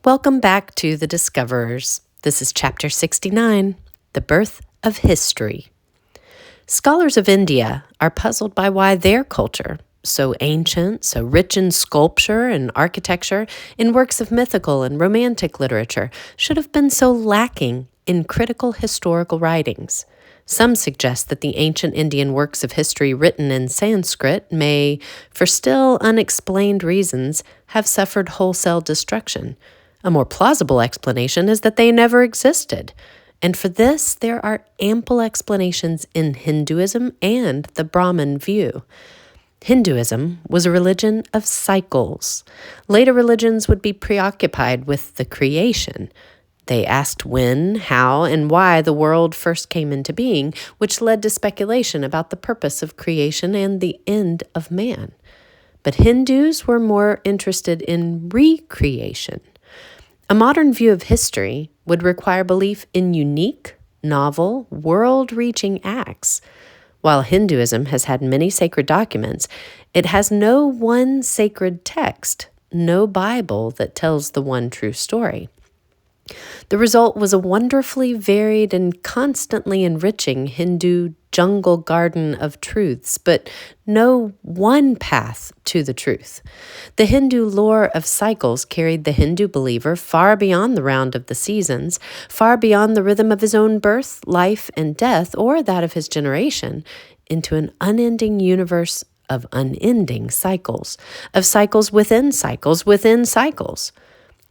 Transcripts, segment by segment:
Welcome back to The Discoverers. This is Chapter 69, The Birth of History. Scholars of India are puzzled by why their culture, so ancient, so rich in sculpture and architecture, in works of mythical and romantic literature, should have been so lacking in critical historical writings. Some suggest that the ancient Indian works of history written in Sanskrit may, for still unexplained reasons, have suffered wholesale destruction. A more plausible explanation is that they never existed. And for this, there are ample explanations in Hinduism and the Brahmin view. Hinduism was a religion of cycles. Later religions would be preoccupied with the creation. They asked when, how, and why the world first came into being, which led to speculation about the purpose of creation and the end of man. But Hindus were more interested in recreation. A modern view of history would require belief in unique, novel, world-reaching acts. While Hinduism has had many sacred documents, it has no one sacred text, no Bible that tells the one true story. The result was a wonderfully varied and constantly enriching Hindu jungle garden of truths, but no one path to the truth. The Hindu lore of cycles carried the Hindu believer far beyond the round of the seasons, far beyond the rhythm of his own birth, life, and death, or that of his generation, into an unending universe of unending cycles, of cycles within cycles within cycles.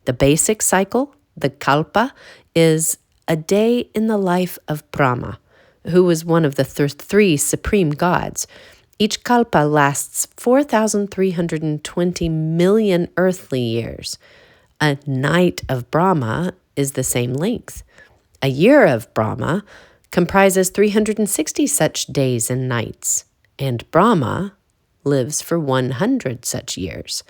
The basic cycle, the kalpa, is a day in the life of Brahma, who was one of the three supreme gods. Each kalpa lasts 4,320 million earthly years. A night of Brahma is the same length. A year of Brahma comprises 360 such days and nights, and Brahma lives for 100 such years.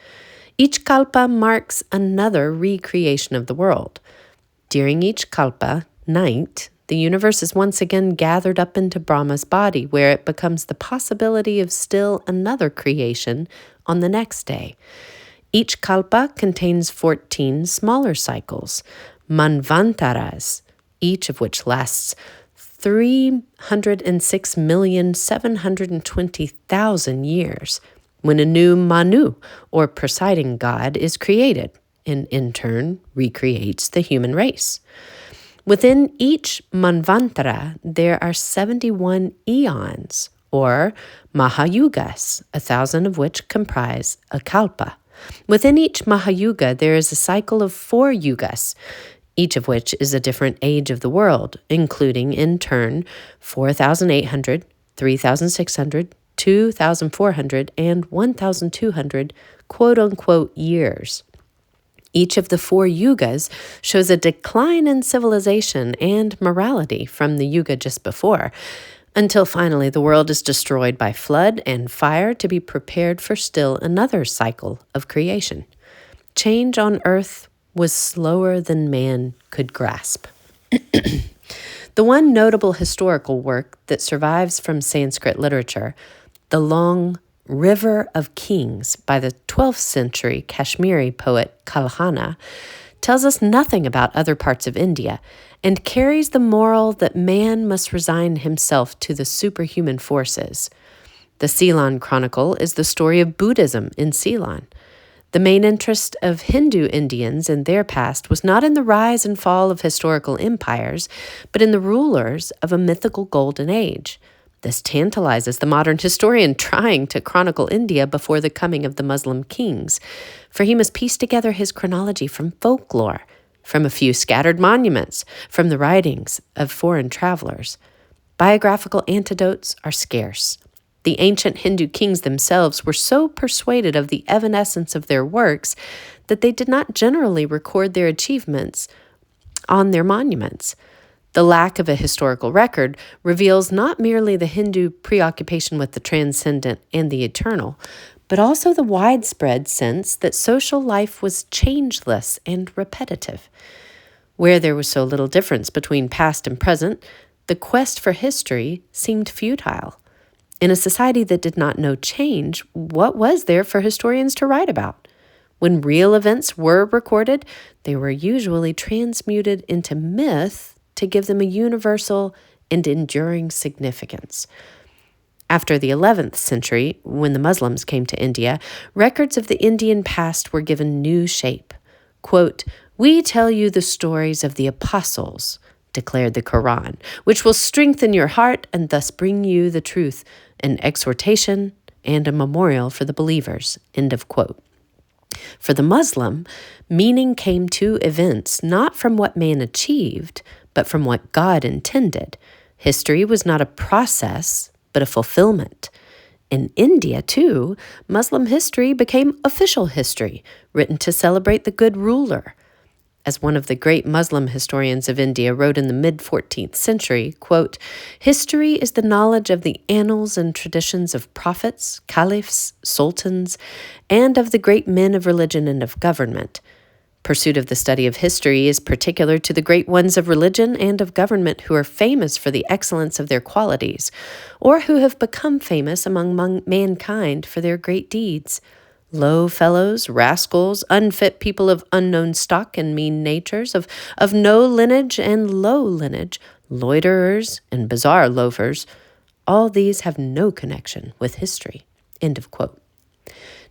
Each kalpa marks another recreation of the world. During each kalpa night, the universe is once again gathered up into Brahma's body, where it becomes the possibility of still another creation on the next day. Each kalpa contains 14 smaller cycles, manvantaras, each of which lasts 306,720,000 years, when a new Manu, or presiding god, is created, and in turn recreates the human race. Within each Manvantara, there are 71 eons, or Mahayugas, 1,000 of which comprise a kalpa. Within each Mahayuga, there is a cycle of 4 yugas, each of which is a different age of the world, including, in turn, 4,800, 3,600, 2,400, and 1,200 quote-unquote years. Each of the 4 yugas shows a decline in civilization and morality from the yuga just before, until finally the world is destroyed by flood and fire to be prepared for still another cycle of creation. Change on earth was slower than man could grasp. The one notable historical work that survives from Sanskrit literature, the long River of Kings by the 12th century Kashmiri poet Kalhana, tells us nothing about other parts of India and carries the moral that man must resign himself to the superhuman forces. The Ceylon Chronicle is the story of Buddhism in Ceylon. The main interest of Hindu Indians in their past was not in the rise and fall of historical empires, but in the rulers of a mythical golden age. This tantalizes the modern historian trying to chronicle India before the coming of the Muslim kings, for he must piece together his chronology from folklore, from a few scattered monuments, from the writings of foreign travelers. Biographical anecdotes are scarce. The ancient Hindu kings themselves were so persuaded of the evanescence of their works that they did not generally record their achievements on their monuments. The lack of a historical record reveals not merely the Hindu preoccupation with the transcendent and the eternal, but also the widespread sense that social life was changeless and repetitive. Where there was so little difference between past and present, the quest for history seemed futile. In a society that did not know change, what was there for historians to write about? When real events were recorded, they were usually transmuted into myth to give them a universal and enduring significance. After the 11th century, when the Muslims came to India, records of the Indian past were given new shape. Quote, "We tell you the stories of the apostles," declared the Quran, "which will strengthen your heart and thus bring you the truth, an exhortation and a memorial for the believers." End of quote. For the Muslim, meaning came to events not from what man achieved, but from what God intended. History was not a process, but a fulfillment. In India, too, Muslim history became official history, written to celebrate the good ruler. As one of the great Muslim historians of India wrote in the mid-14th century, quote, "History is the knowledge of the annals and traditions of prophets, caliphs, sultans, and of the great men of religion and of government. Pursuit of the study of history is particular to the great ones of religion and of government who are famous for the excellence of their qualities, or who have become famous among mankind for their great deeds. Low fellows, rascals, unfit people of unknown stock and mean natures, of no lineage and low lineage, loiterers and bizarre loafers, all these have no connection with history." End of quote.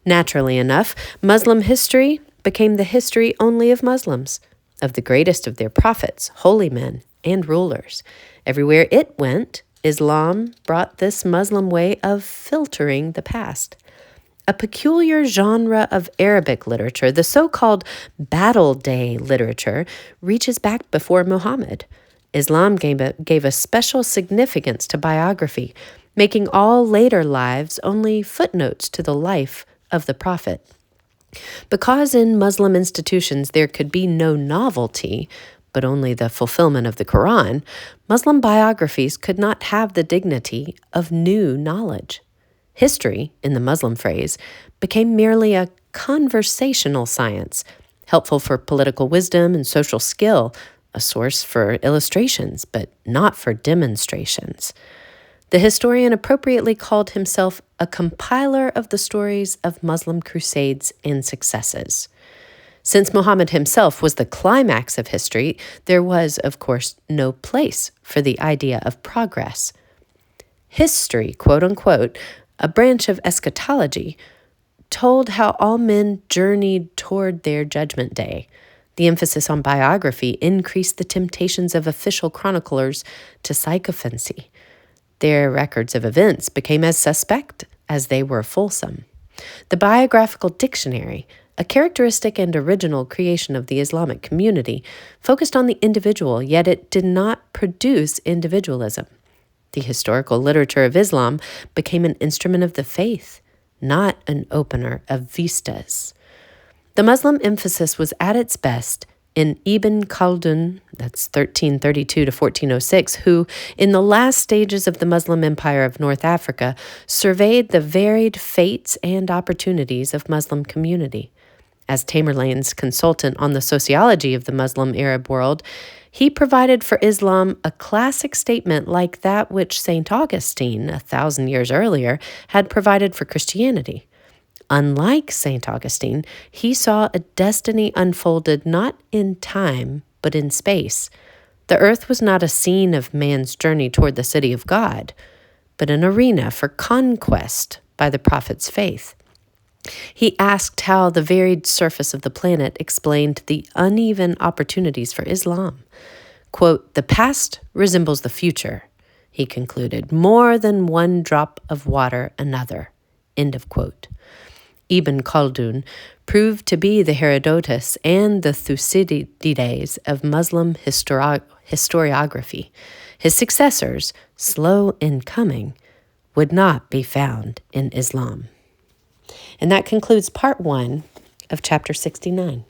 Naturally enough, Muslim history became the history only of Muslims, of the greatest of their prophets, holy men, and rulers. Everywhere it went, Islam brought this Muslim way of filtering the past. A peculiar genre of Arabic literature, the so-called battle day literature, reaches back before Muhammad. Islam gave a special significance to biography, making all later lives only footnotes to the life of the prophet. Because in Muslim institutions there could be no novelty, but only the fulfillment of the Quran, Muslim biographies could not have the dignity of new knowledge. History, in the Muslim phrase, became merely a conversational science, helpful for political wisdom and social skill, a source for illustrations, but not for demonstrations. The historian appropriately called himself a compiler of the stories of Muslim crusades and successes. Since Muhammad himself was the climax of history, there was, of course, no place for the idea of progress. History, quote unquote, a branch of eschatology, told how all men journeyed toward their judgment day. The emphasis on biography increased the temptations of official chroniclers to sycophancy. Their records of events became as suspect as they were fulsome. The biographical dictionary, a characteristic and original creation of the Islamic community, focused on the individual, yet it did not produce individualism. The historical literature of Islam became an instrument of the faith, not an opener of vistas. The Muslim emphasis was at its best in Ibn Khaldun, that's 1332 to 1406, who, in the last stages of the Muslim Empire of North Africa, surveyed the varied fates and opportunities of Muslim community. As Tamerlane's consultant on the sociology of the Muslim Arab world, he provided for Islam a classic statement like that which St. Augustine, 1,000 years earlier, had provided for Christianity. Unlike St. Augustine, he saw a destiny unfolded not in time, but in space. The earth was not a scene of man's journey toward the city of God, but an arena for conquest by the prophet's faith. He asked how the varied surface of the planet explained the uneven opportunities for Islam. Quote, "The past resembles the future," he concluded, "more than one drop of water another." End of quote. Ibn Khaldun proved to be the Herodotus and the Thucydides of Muslim historiography. His successors, slow in coming, would not be found in Islam. And that concludes part 1 of chapter 69.